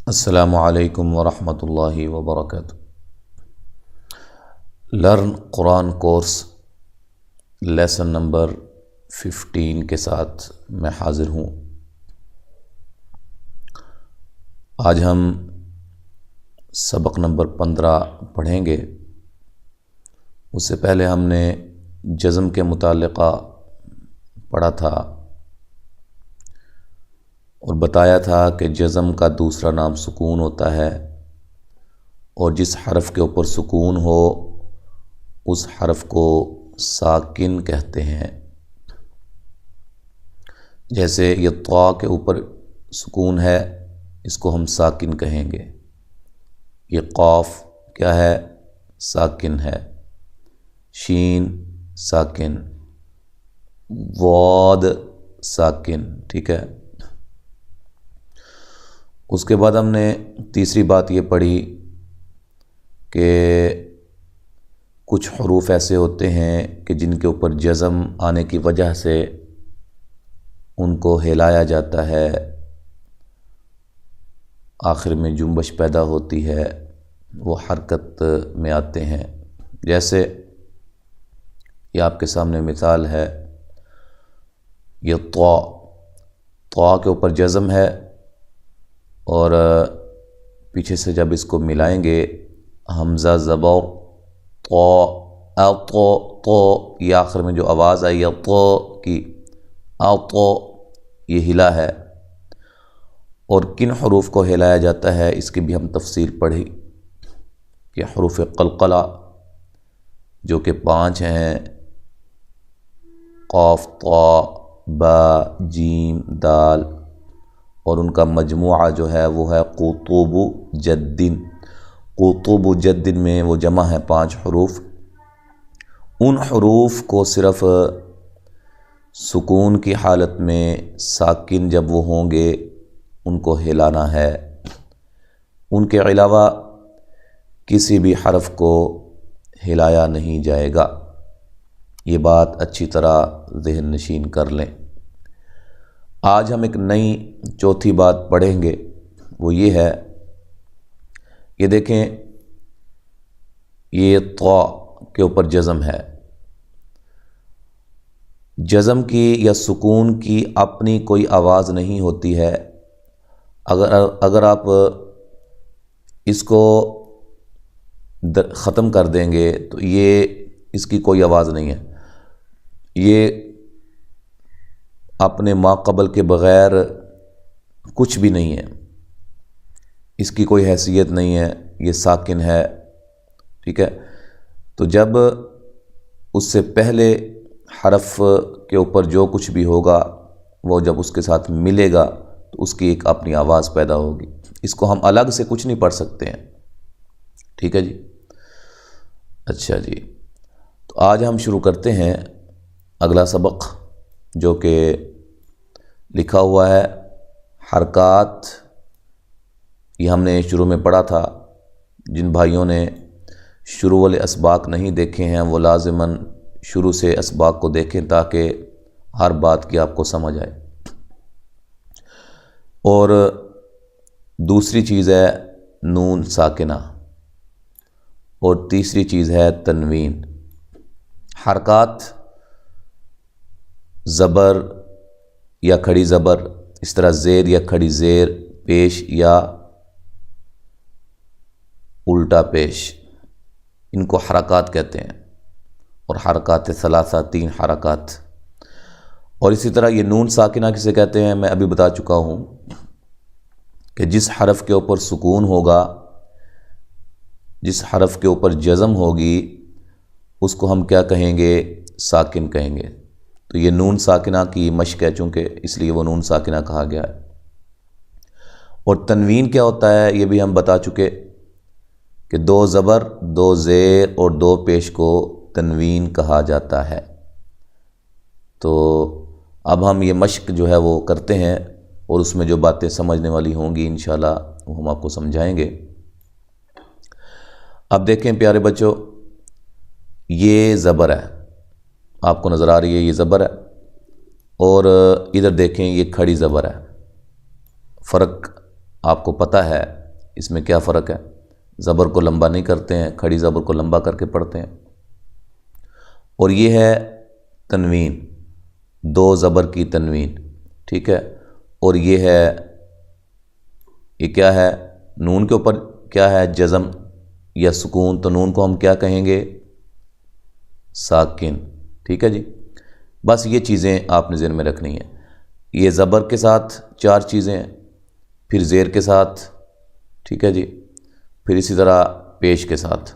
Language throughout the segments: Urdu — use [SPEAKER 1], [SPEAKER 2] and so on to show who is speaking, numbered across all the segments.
[SPEAKER 1] السلام علیکم ورحمۃ اللہ وبرکاتہ۔ لرن قرآن کورس لیسن نمبر 15 کے ساتھ میں حاضر ہوں۔ آج ہم سبق نمبر 15 پڑھیں گے۔ اس سے پہلے ہم نے جزم کے متعلقہ پڑھا تھا اور بتایا تھا کہ جزم کا دوسرا نام سکون ہوتا ہے، اور جس حرف کے اوپر سکون ہو اس حرف کو ساکن کہتے ہیں۔ جیسے یہ طا کے اوپر سکون ہے، اس کو ہم ساکن کہیں گے۔ یہ قاف کیا ہے؟ ساکن ہے۔ شین ساکن، واد ساکن، ٹھیک ہے۔ اس کے بعد ہم نے تیسری بات یہ پڑھی کہ کچھ حروف ایسے ہوتے ہیں کہ جن کے اوپر جزم آنے کی وجہ سے ان کو ہلایا جاتا ہے، آخر میں جنبش پیدا ہوتی ہے، وہ حرکت میں آتے ہیں۔ جیسے یہ آپ کے سامنے مثال ہے، یہ طا کے اوپر جزم ہے، اور پیچھے سے جب اس کو ملائیں گے حمزہ زبر تو یہ آخر میں جو آواز آئی ہے تو کی، تو یہ ہلا ہے۔ اور کن حروف کو ہلایا جاتا ہے اس کی بھی ہم تفصیل پڑھی کہ حروف قلقلہ جو کہ 5 ہیں، قاف طا با جیم دال، اور ان کا مجموعہ جو ہے وہ ہے قطب جدن۔ قطب جدن میں وہ جمع ہے 5 حروف۔ ان حروف کو صرف سکون کی حالت میں ساکن جب وہ ہوں گے ان کو ہلانا ہے، ان کے علاوہ کسی بھی حرف کو ہلایا نہیں جائے گا۔ یہ بات اچھی طرح ذہن نشین کر لیں۔ آج ہم ایک نئی چوتھی بات پڑھیں گے، وہ یہ ہے، یہ دیکھیں یہ طا کے اوپر جزم ہے۔ جزم کی یا سکون کی اپنی کوئی آواز نہیں ہوتی ہے۔ اگر آپ اس کو ختم کر دیں گے تو یہ اس کی کوئی آواز نہیں ہے، یہ اپنے ماقبل کے بغیر کچھ بھی نہیں ہے، اس کی کوئی حیثیت نہیں ہے، یہ ساکن ہے، ٹھیک ہے۔ تو جب اس سے پہلے حرف کے اوپر جو کچھ بھی ہوگا وہ جب اس کے ساتھ ملے گا تو اس کی ایک اپنی آواز پیدا ہوگی۔ اس کو ہم الگ سے کچھ نہیں پڑھ سکتے ہیں، ٹھیک ہے جی۔ اچھا جی، تو آج ہم شروع کرتے ہیں اگلا سبق جو کہ لکھا ہوا ہے حرکات۔ یہ ہم نے شروع میں پڑھا تھا۔ جن بھائیوں نے شروع والے اسباق نہیں دیکھے ہیں وہ لازماً شروع سے اسباق کو دیکھیں تاکہ ہر بات کی آپ کو سمجھ آئے۔ اور دوسری چیز ہے نون ساکنہ، اور تیسری چیز ہے تنوین۔ حرکات زبر یا کھڑی زبر، اس طرح زیر یا کھڑی زیر، پیش یا الٹا پیش، ان کو حرکات کہتے ہیں۔ اور حرکات ثلاثہ، 3 حرکات۔ اور اسی طرح یہ نون ساکنہ کسے کہتے ہیں میں ابھی بتا چکا ہوں کہ جس حرف کے اوپر سکون ہوگا، جس حرف کے اوپر جزم ہوگی، اس کو ہم کیا کہیں گے؟ ساکن کہیں گے۔ تو یہ نون ساکنہ کی مشق ہے چونکہ، اس لیے وہ نون ساکنہ کہا گیا ہے۔ اور تنوین کیا ہوتا ہے یہ بھی ہم بتا چکے کہ 2 زبر، 2 زیر اور 2 پیش کو تنوین کہا جاتا ہے۔ تو اب ہم یہ مشق جو ہے وہ کرتے ہیں، اور اس میں جو باتیں سمجھنے والی ہوں گی انشاءاللہ وہ ہم آپ کو سمجھائیں گے۔ اب دیکھیں پیارے بچوں، یہ زبر ہے، آپ کو نظر آ رہی ہے یہ زبر ہے، اور ادھر دیکھیں یہ کھڑی زبر ہے۔ فرق آپ کو پتہ ہے اس میں کیا فرق ہے؟ زبر کو لمبا نہیں کرتے ہیں، کھڑی زبر کو لمبا کر کے پڑھتے ہیں۔ اور یہ ہے تنوین، دو زبر کی تنوین، ٹھیک ہے۔ اور یہ ہے، یہ کیا ہے؟ نون کے اوپر کیا ہے؟ جزم یا سکون، تو نون کو ہم کیا کہیں گے؟ ساکن، ٹھیک ہے جی۔ بس یہ چیزیں آپ نے ذہن میں رکھنی ہیں۔ یہ زبر کے ساتھ 4 چیزیں ہیں، پھر زیر کے ساتھ، ٹھیک ہے جی، پھر اسی طرح پیش کے ساتھ۔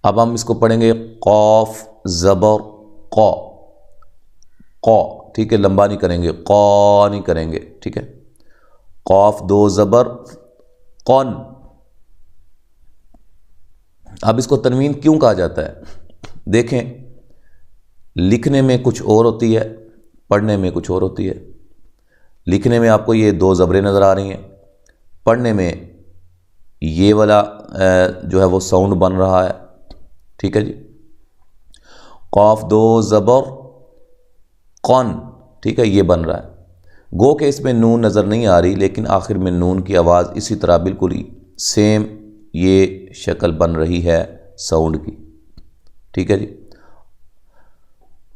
[SPEAKER 1] اب ہم اس کو پڑھیں گے قاف زبر قا، قا، ٹھیک ہے، لمبا نہیں کریں گے، قا نہیں کریں گے، ٹھیک ہے۔ قاف 2 زبر قن۔ اب اس کو تنوین کیوں کہا جاتا ہے؟ دیکھیں، لکھنے میں کچھ اور ہوتی ہے، پڑھنے میں کچھ اور ہوتی ہے۔ لکھنے میں آپ کو یہ 2 زبریں نظر آ رہی ہیں، پڑھنے میں یہ والا جو ہے وہ ساؤنڈ بن رہا ہے، ٹھیک ہے جی۔ قاف 2 زبر قن، ٹھیک ہے، یہ بن رہا ہے۔ گو کہ اس میں نون نظر نہیں آ رہی، لیکن آخر میں نون کی آواز اسی طرح بالکل ہی سیم یہ شکل بن رہی ہے ساؤنڈ کی، ٹھیک ہے جی۔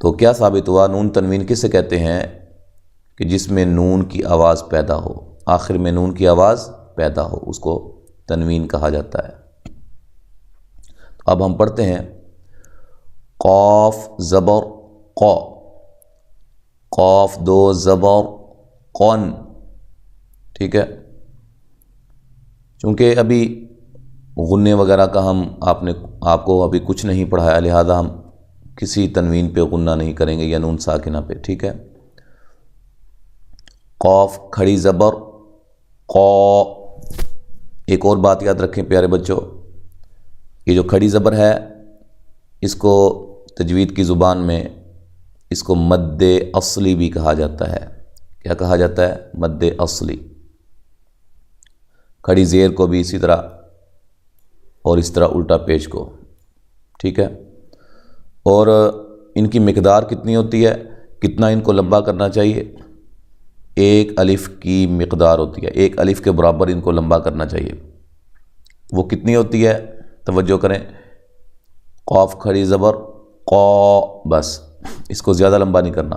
[SPEAKER 1] تو کیا ثابت ہوا؟ نون تنوین کسے کہتے ہیں؟ کہ جس میں نون کی آواز پیدا ہو، آخر میں نون کی آواز پیدا ہو، اس کو تنوین کہا جاتا ہے۔ اب ہم پڑھتے ہیں قاف زبر قا، قاف 2 زبر قن، ٹھیک ہے۔ چونکہ ابھی غنے وغیرہ کا آپ کو ابھی کچھ نہیں پڑھایا، لہذا ہم کسی تنوین پہ غنہ نہیں کریں گے یا نون ساکنہ پہ، ٹھیک ہے۔ قاف کھڑی زبر قا۔ ایک اور بات یاد رکھیں پیارے بچوں، یہ جو کھڑی زبر ہے اس کو تجوید کی زبان میں اس کو مد اصلی بھی کہا جاتا ہے۔ کیا کہا جاتا ہے؟ مد اصلی۔ کھڑی زیر کو بھی اسی طرح، اور اس طرح الٹا پیش کو، ٹھیک ہے۔ اور ان کی مقدار کتنی ہوتی ہے؟ کتنا ان کو لمبا کرنا چاہیے؟ 1 الف کی مقدار ہوتی ہے، 1 الف کے برابر ان کو لمبا کرنا چاہیے۔ وہ کتنی ہوتی ہے؟ توجہ کریں، قاف کھڑی زبر قا، بس اس کو زیادہ لمبا نہیں کرنا،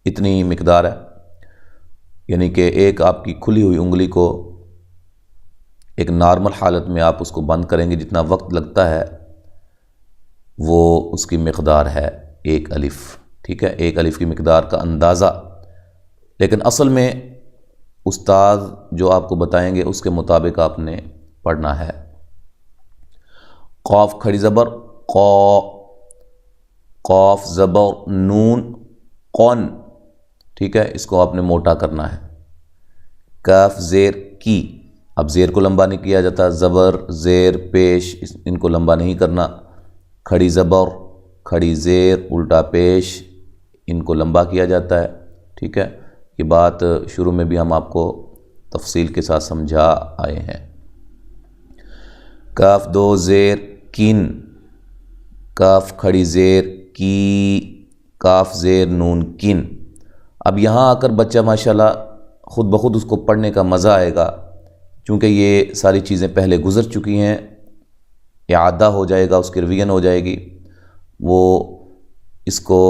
[SPEAKER 1] اتنی مقدار ہے۔ یعنی کہ ایک آپ کی کھلی ہوئی انگلی کو ایک نارمل حالت میں آپ اس کو بند کریں گے، جتنا وقت لگتا ہے وہ اس کی مقدار ہے 1 الف، ٹھیک ہے، 1 الف کی مقدار کا اندازہ۔ لیکن اصل میں استاد جو آپ کو بتائیں گے اس کے مطابق آپ نے پڑھنا ہے۔ قاف کھڑی زبر قا، قاف زبر نون قن، ٹھیک ہے، اس کو آپ نے موٹا کرنا ہے۔ کاف زیر کی، اب زیر کو لمبا نہیں کیا جاتا، زبر زیر پیش ان کو لمبا نہیں کرنا۔ کھڑی زبر کھڑی زیر الٹا پیش ان کو لمبا کیا جاتا ہے، ٹھیک ہے۔ یہ بات شروع میں بھی ہم آپ کو تفصیل کے ساتھ سمجھا آئے ہیں۔ کاف 2 زیر کن، کاف کھڑی زیر کی، کاف زیر نون کن۔ اب یہاں آ کر بچہ ماشاءاللہ خود بخود اس کو پڑھنے کا مزہ آئے گا، چونکہ یہ ساری چیزیں پہلے گزر چکی ہیں، اعادہ ہو جائے گا، اس کی ریویژن ہو جائے گی، وہ اس کو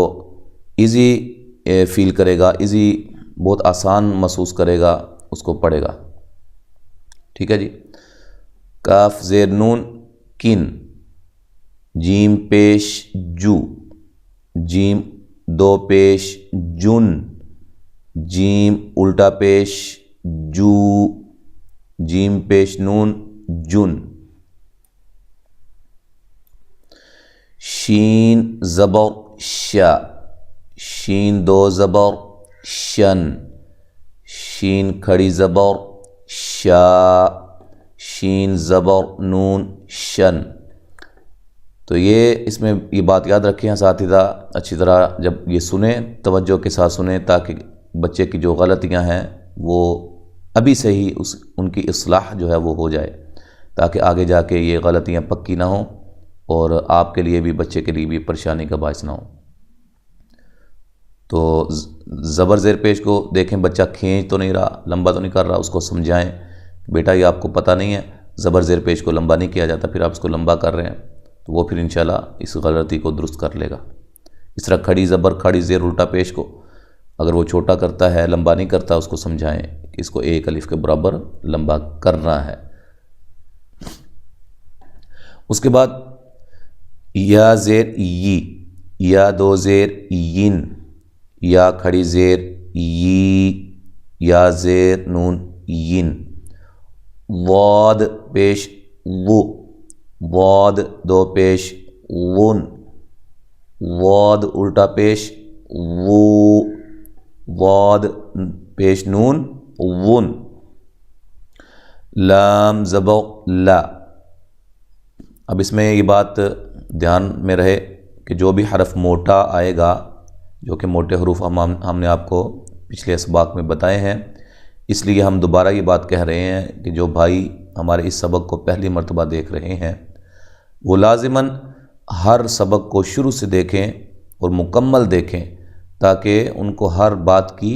[SPEAKER 1] ایزی فیل کرے گا، ایزی، بہت آسان محسوس کرے گا، اس کو پڑھے گا، ٹھیک ہے جی۔ کاف زیر نون کن، جیم پیش جو، جیم 2 پیش جن، جیم الٹا پیش جو، جیم پیش نون جن۔ شین زبر شا، شین 2 زبر شن، شین کھڑی زبر شا، شین زبر نون شن۔ تو یہ اس میں یہ بات یاد رکھیں اساتذہ اچھی طرح، جب یہ سنیں توجہ کے ساتھ سنیں، تاکہ بچے کی جو غلطیاں ہیں وہ ابھی سے ہی ان کی اصلاح جو ہے وہ ہو جائے، تاکہ آگے جا کے یہ غلطیاں پکی نہ ہوں اور آپ کے لیے بھی بچے کے لیے بھی پریشانی کا باعث نہ ہو۔ تو زبر زیر پیش کو دیکھیں، بچہ کھینچ تو نہیں رہا، لمبا تو نہیں کر رہا، اس کو سمجھائیں بیٹا یہ آپ کو پتہ نہیں ہے زبر زیر پیش کو لمبا نہیں کیا جاتا، پھر آپ اس کو لمبا کر رہے ہیں، تو وہ پھر انشاءاللہ اس غلطی کو درست کر لے گا۔ اس طرح کھڑی زبر کھڑی زیر الٹا پیش کو اگر وہ چھوٹا کرتا ہے، لمبا نہیں کرتا، اس کو سمجھائیں کہ اس کو ایک الف کے برابر لمبا کرنا ہے۔ اس کے بعد یا زیر ی، یا دو زیر ین، یا کھڑی زیر ی، یا زیر نون ین، واد پیش و، واد دو پیش ون، واد الٹا پیش و، واد پیش نون ون، لام زبر لا۔ اب اس میں یہ بات دھیان میں رہے کہ جو بھی حرف موٹا آئے گا، جو کہ موٹے حروف ہم نے آپ کو پچھلے اسباق میں بتائے ہیں، اس لیے ہم دوبارہ یہ بات کہہ رہے ہیں کہ جو بھائی ہمارے اس سبق کو پہلی مرتبہ دیکھ رہے ہیں وہ لازماً ہر سبق کو شروع سے دیکھیں اور مکمل دیکھیں تاکہ ان کو ہر بات کی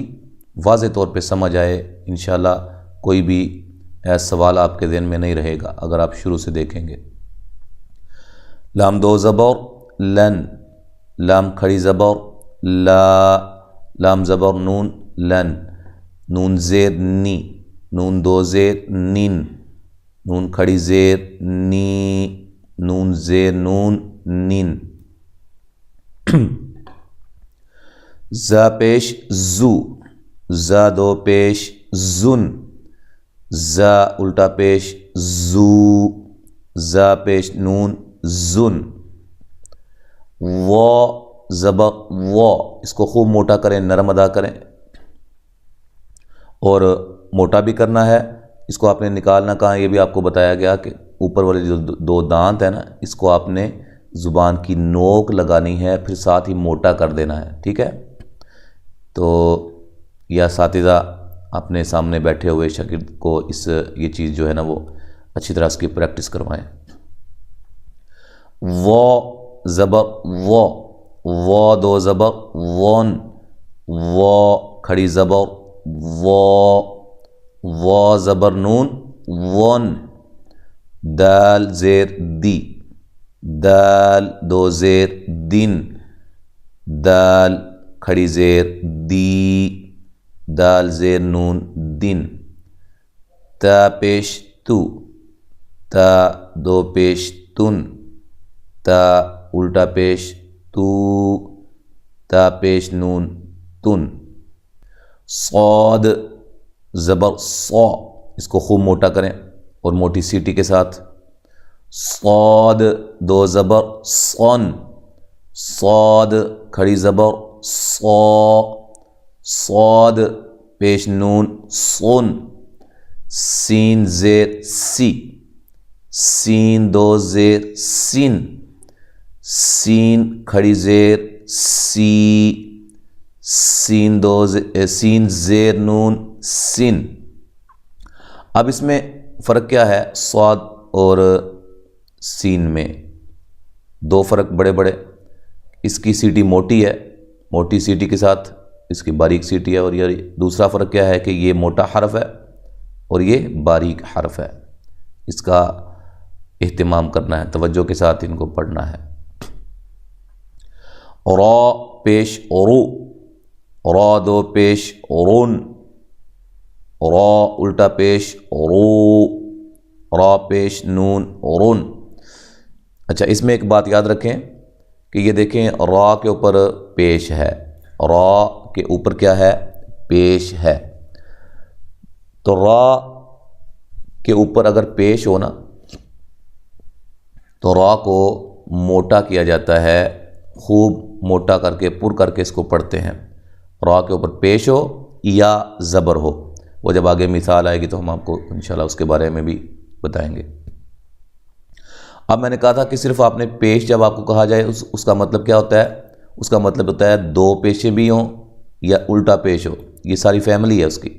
[SPEAKER 1] واضح طور پہ سمجھ آئے۔ انشاءاللہ کوئی بھی ایسا سوال آپ کے ذہن میں نہیں رہے گا اگر آپ شروع سے دیکھیں گے۔ لام دو زبر لن، لام کھڑی زبر لا، لام زبر نون لن، نون زیر نی، نون دو زیر نین، نون کھڑی زیر نی، نون زیر نون نین، زا پیش زو، زا دو پیش زن، زا الٹا پیش زو، زا پیش نون زن، و زبر و، اس کو خوب موٹا کریں، نرم ادا کریں، اور موٹا بھی کرنا ہے۔ اس کو آپ نے نکالنا کہاں یہ بھی آپ کو بتایا گیا کہ اوپر والے جو دو دانت ہیں نا، اس کو آپ نے زبان کی نوک لگانی ہے، پھر ساتھ ہی موٹا کر دینا ہے، ٹھیک ہے؟ تو یہ اساتذہ اپنے سامنے بیٹھے ہوئے شاگرد کو یہ چیز جو ہے نا وہ اچھی طرح اس کی پریکٹس کروائیں۔ و زبر و دو زبر ون، و کھڑی زبر و زبر نون ون، دال زیر دی، دال دو زیر دن، دال کھڑی زیر دی، دال زیر نون دن، تا پیش تو، تا دو پیش تن، تا الٹا پیش تو، تا پیش نون تن، صاد زبر صا، اس کو خوب موٹا کریں اور موٹی سیٹی کے ساتھ، صاد دو زبر صن، صاد کھڑی زبر صا، صاد پیش نون صن، سین زیر سی، سین دو زیر سین، سین کھڑی زیر سی، سین زیر نون سن۔ اب اس میں فرق کیا ہے صاد اور سین میں؟ دو فرق بڑے بڑے، اس کی سیٹی موٹی ہے، موٹی سیٹی کے ساتھ اس کی باریک سیٹی ہے، اور یہ دوسرا فرق کیا ہے کہ یہ موٹا حرف ہے اور یہ باریک حرف ہے۔ اس کا اہتمام کرنا ہے، توجہ کے ساتھ ان کو پڑھنا ہے۔ را پیش رو، را دو پیش رون، را الٹا پیش رو، را پیش نون رون۔ اچھا اس میں ایک بات یاد رکھیں کہ یہ دیکھیں را کے اوپر پیش ہے، را کے اوپر کیا ہے؟ پیش ہے۔ تو را کے اوپر اگر پیش ہو نا تو را کو موٹا کیا جاتا ہے، خوب موٹا کر کے پر کر کے اس کو پڑھتے ہیں۔ را کے اوپر پیش ہو یا زبر ہو، وہ جب آگے مثال آئے گی تو ہم آپ کو انشاءاللہ اس کے بارے میں بھی بتائیں گے۔ اب میں نے کہا تھا کہ صرف آپ نے پیش جب آپ کو کہا جائے اس کا مطلب کیا ہوتا ہے؟ اس کا مطلب ہوتا ہے دو پیشیں بھی ہوں یا الٹا پیش ہو، یہ ساری فیملی ہے اس کی۔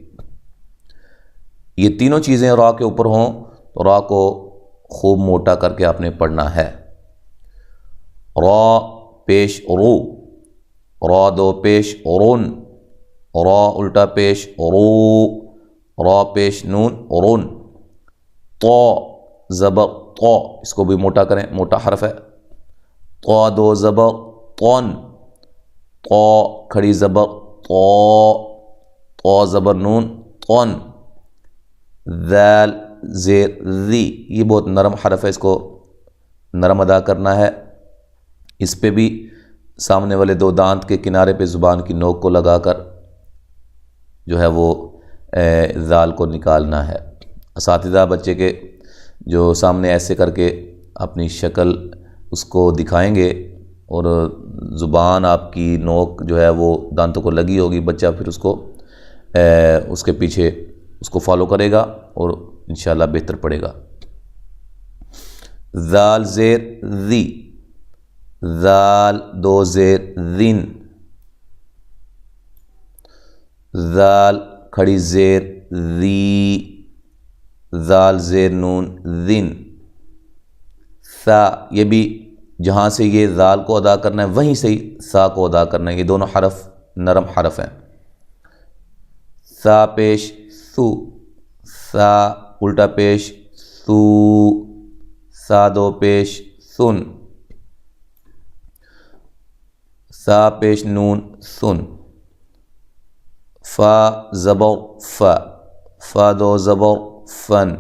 [SPEAKER 1] یہ تینوں چیزیں را کے اوپر ہوں تو را کو خوب موٹا کر کے آپ نے پڑھنا ہے۔ را پیش رو، را دو پیش رون، را الٹا پیش رو، را پیش نون رون۔ تو زبر تو، اس کو بھی موٹا کریں، موٹا حرف ہے، تو دو زبر تون، تو کھڑی زبر تو، تو زبر نون تون، ذال زیر ذی، یہ بہت نرم حرف ہے، اس کو نرم ادا کرنا ہے، اس پہ بھی سامنے والے دو دانت کے کنارے پہ زبان کی نوک کو لگا کر جو ہے وہ ذال کو نکالنا ہے۔ اساتذہ بچے کے جو سامنے ایسے کر کے اپنی شکل اس کو دکھائیں گے اور زبان آپ کی نوک جو ہے وہ دانتوں کو لگی ہوگی، بچہ پھر اس کو اس کے پیچھے اس کو فالو کرے گا اور انشاءاللہ بہتر پڑے گا۔ ذال زیر ذی، ذال دو زیر ذن، ذال کھڑی زیر ذی، ذال زیر نون ذن، ثا، یہ بھی جہاں سے یہ ذال کو ادا کرنا ہے وہیں سے ہی ثا کو ادا کرنا ہے، یہ دونوں حرف نرم حرف ہیں۔ ثا پیش ثو، ثا الٹا پیش ثو، ثا دو پیش ثن، ثا پیش نون ثن، فا زبر فا، فا دو زبر فن،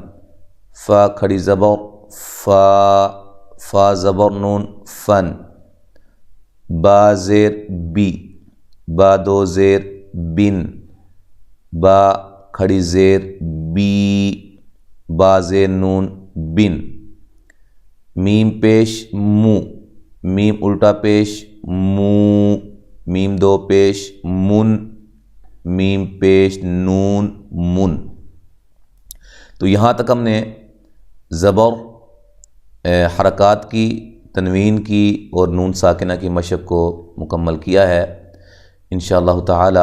[SPEAKER 1] فا کھڑی زبر فا، فا زبر نون فن، با زیر بی، با دو زیر بن، با کھڑی زیر بی، با زیر نون بن، میم پیش مو، میم الٹا پیش مو، میم دو پیش من، میم پیش نون من۔ تو یہاں تک ہم نے زبر حرکات کی، تنوین کی اور نون ساکنہ کی مشق کو مکمل کیا ہے۔ انشاءاللہ تعالی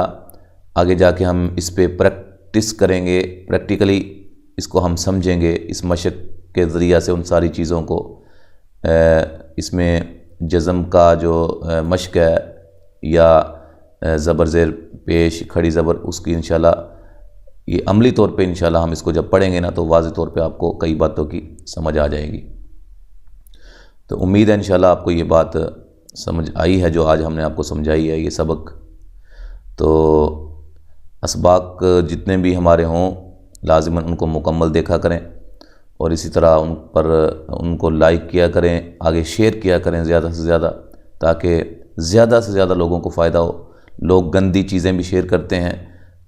[SPEAKER 1] آگے جا کے ہم اس پہ پریکٹس کریں گے، پریکٹیکلی اس کو ہم سمجھیں گے، اس مشق کے ذریعہ سے ان ساری چیزوں کو، اس میں جزم کا جو مشق ہے یا زبر زیر پیش کھڑی زبر، اس کی انشاءاللہ یہ عملی طور پہ انشاءاللہ ہم اس کو جب پڑھیں گے نا تو واضح طور پہ آپ کو کئی باتوں کی سمجھ آ جائے گی۔ تو امید ہے انشاءاللہ آپ کو یہ بات سمجھ آئی ہے جو آج ہم نے آپ کو سمجھائی ہے یہ سبق۔ تو اسباق جتنے بھی ہمارے ہوں لازماً ان کو مکمل دیکھا کریں اور اسی طرح ان پر ان کو لائک کیا کریں، آگے شیئر کیا کریں زیادہ سے زیادہ، تاکہ زیادہ سے زیادہ لوگوں کو فائدہ ہو۔ لوگ گندی چیزیں بھی شیئر کرتے ہیں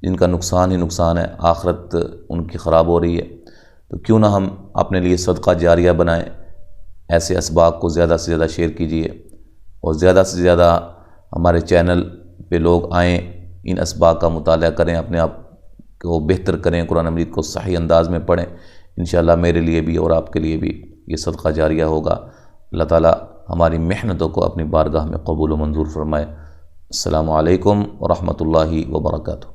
[SPEAKER 1] جن کا نقصان ہی نقصان ہے، آخرت ان کی خراب ہو رہی ہے، تو کیوں نہ ہم اپنے لیے صدقہ جاریہ بنائیں، ایسے اسباق کو زیادہ سے زیادہ شیئر کیجیے اور زیادہ سے زیادہ ہمارے چینل پہ لوگ آئیں، ان اسباق کا مطالعہ کریں، اپنے آپ کو بہتر کریں، قرآن مجید کو صحیح انداز میں پڑھیں، انشاءاللہ میرے لیے بھی اور آپ کے لیے بھی یہ صدقہ جاریہ ہوگا۔ اللہ تعالیٰ ہماری محنتوں کو اپنی بارگاہ میں قبول و منظور فرمائے۔ السلام علیکم ورحمۃ اللہ وبرکاتہ۔